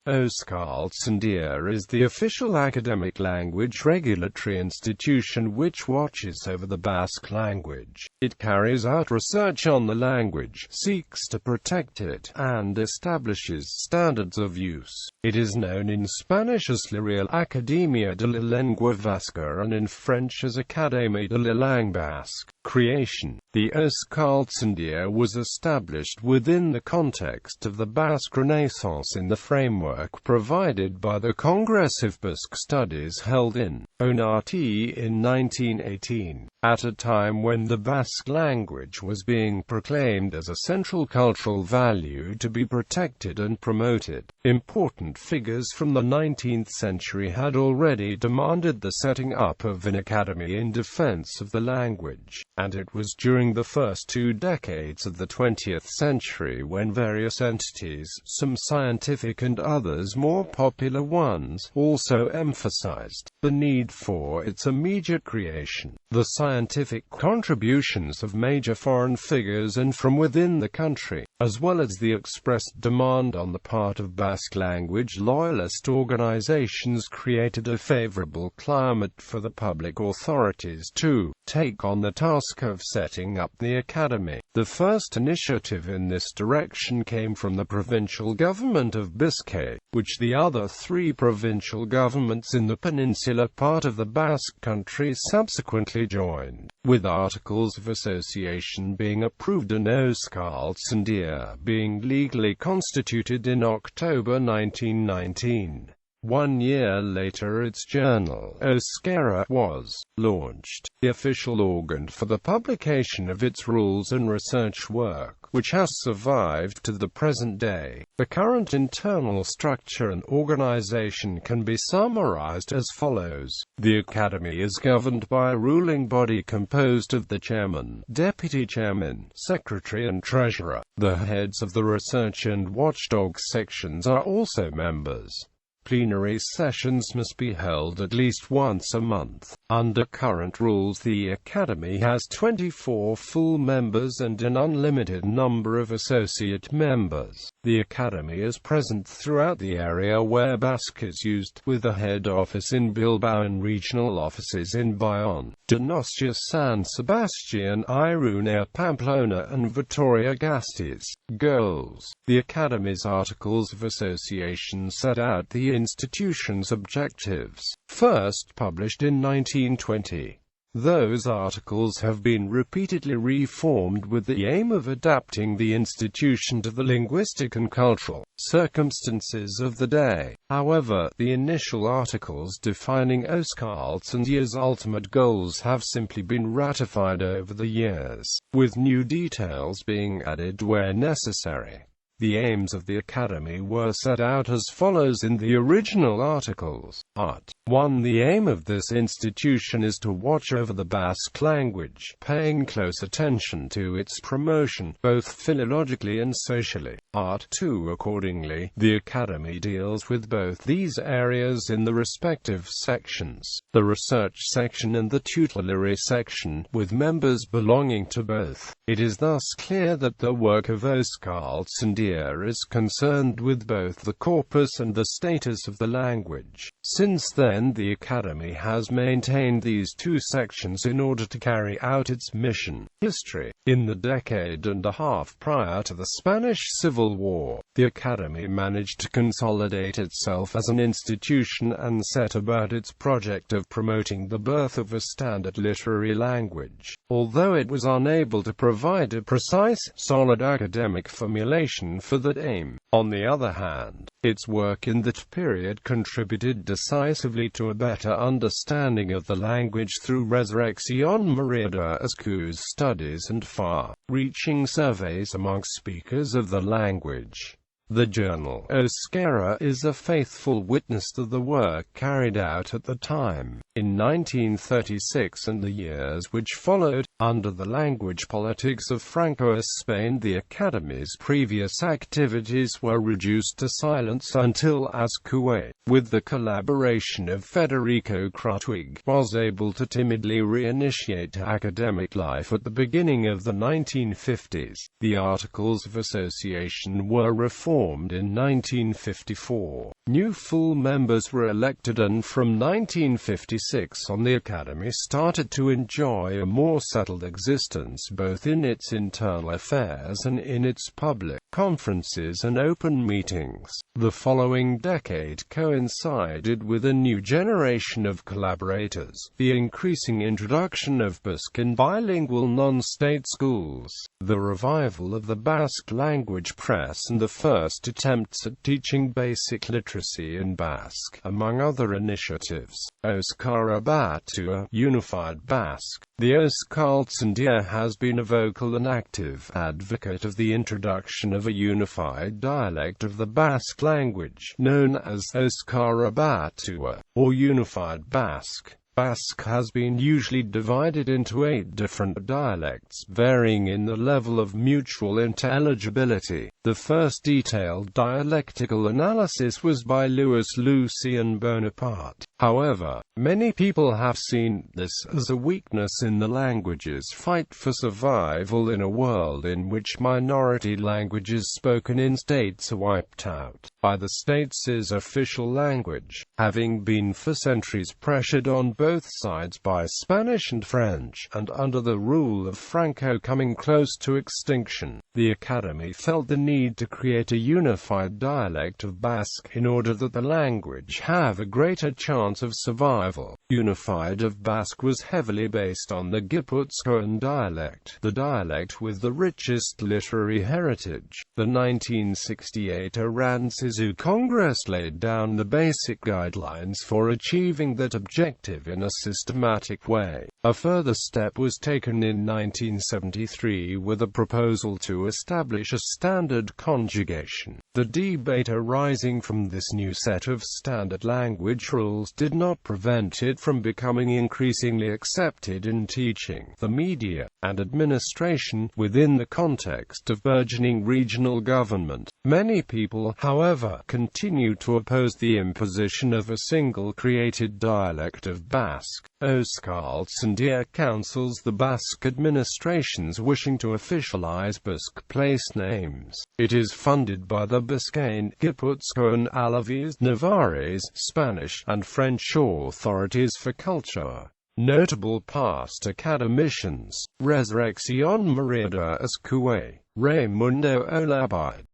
Euskaltzaindia is the official academic language regulatory institution which watches over the Basque language. It carries out research on the language, seeks to protect it, and establishes standards of use. It is known in Spanish as la Real Académie de la Lengua Vasca and in French as Académie de la Langue Basque. Creation. The Euskaltzaindia was established within the context of the Basque Renaissance in the framework provided by the Congress of Basque Studies held in Onati in 1918, at a time when the Basque language was being proclaimed as a central cultural value to be protected and promoted. Important figures from the 19th century had already demanded the setting up of an academy in defense of the language, and it was during the first 2 decades of the 20th century when various entities, some scientific and others more popular ones, also emphasized the need for its immediate creation. The scientific contributions of major foreign figures and from within the country, as well as the expressed demand on the part of Basque language loyalist organizations, created a favorable climate for the public authorities to take on the task of setting up the academy. The first initiative in this direction came from the provincial government of Biscay, which the other 3 provincial governments in the peninsular part of the Basque country subsequently joined, with articles of association being approved and Euskaltzaindia being legally constituted in October 1919. 1 year later its journal, Ezquibela, was launched, the official organ for the publication of its rules and research work, which has survived to the present day. The current internal structure and organization can be summarized as follows. The Academy is governed by a ruling body composed of the chairman, deputy chairman, secretary and treasurer. The heads of the research and watchdog sections are also members. Plenary sessions must be held at least once a month. Under current rules, the Academy has 24 full members and an unlimited number of associate members. The Academy is present throughout the area where Basque is used, with a head office in Bilbao and regional offices in Bayonne, Donostia, San Sebastian, Irune, Pamplona and Vitoria-Gasteiz. Goals. The Academy's Articles of Association set out the institution's objectives, first published in 1920. Those articles have been repeatedly reformed with the aim of adapting the institution to the linguistic and cultural circumstances of the day. However, the initial articles defining Euskaltzaindia's ultimate goals have simply been ratified over the years, with new details being added where necessary. The aims of the Academy were set out as follows in the original articles. Art. 1. The aim of this institution is to watch over the Basque language, paying close attention to its promotion, both philologically and socially. Art. 2. Accordingly, the Academy deals with both these areas in the respective sections, the research section and the tutelary section, with members belonging to both. It is thus clear that the work of Euskaltzaindia is concerned with both the corpus and the status of the language. Since then, the Academy has maintained these 2 sections in order to carry out its mission. History. In the decade and a half prior to the Spanish Civil War, the Academy managed to consolidate itself as an institution and set about its project of promoting the birth of a standard literary language, although it was unable to provide a precise, solid academic formulation for that aim. On the other hand, its work in that period contributed decisively to a better understanding of the language through Resurrección María Escu's studies and far-reaching surveys amongst speakers of the language. The journal, Ezquibela, is a faithful witness to the work carried out at the time. In 1936 and the years which followed, under the language politics of Francoist Spain, the Academy's previous activities were reduced to silence until Ezquibela with the collaboration of Federico Krutwig, was able to timidly reinitiate academic life at the beginning of the 1950s. The Articles of Association were reformed in 1954. New full members were elected, and from 1956 on the Académie started to enjoy a more settled existence both in its internal affairs and in its public conferences and open meetings. The following decade coincided with a new generation of collaborators, the increasing introduction of Basque in bilingual non-state schools, the revival of the Basque language press, and the first attempts at teaching basic literacy in Basque, among other initiatives. Euskara Batua, Unified Basque. The Euskaltzaindia has been a vocal and active advocate of the introduction of a unified dialect of the Basque language, known as Euskara Batua, or Unified Basque. Basque has been usually divided into 8 different dialects, varying in the level of mutual intelligibility. The first detailed dialectical analysis was by Louis Lucien Bonaparte. However, many people have seen this as a weakness in the language's fight for survival in a world in which minority languages spoken in states are wiped out by the state's official language. Having been for centuries pressured on both sides by Spanish and French, and under the rule of Franco coming close to extinction, the Académie felt the need to create a unified dialect of Basque in order that the language have a greater chance of survival. Unified of Basque was heavily based on the Gipuzkoan dialect, the dialect with the richest literary heritage. The 1968 Aranzazu Congress laid down the basic guidelines for achieving that objective in a systematic way. A further step was taken in 1973 with a proposal to establish a standard conjugation. The debate arising from this new set of standard language rules did not prevent it from becoming increasingly accepted in teaching, the media, and administration, within the context of burgeoning regional government. Many people, however, continue to oppose the imposition of a single created dialect of Basque. Euskaltzaindia counsels the Basque administrations wishing to officialize Basque place names. It is funded by the Biscayan, Gipuzkoan, Alavese, Navarrese, Spanish, and French authorities for culture. Notable past academicians: Resurrección María de Ezquibela, Raimundo Olabide,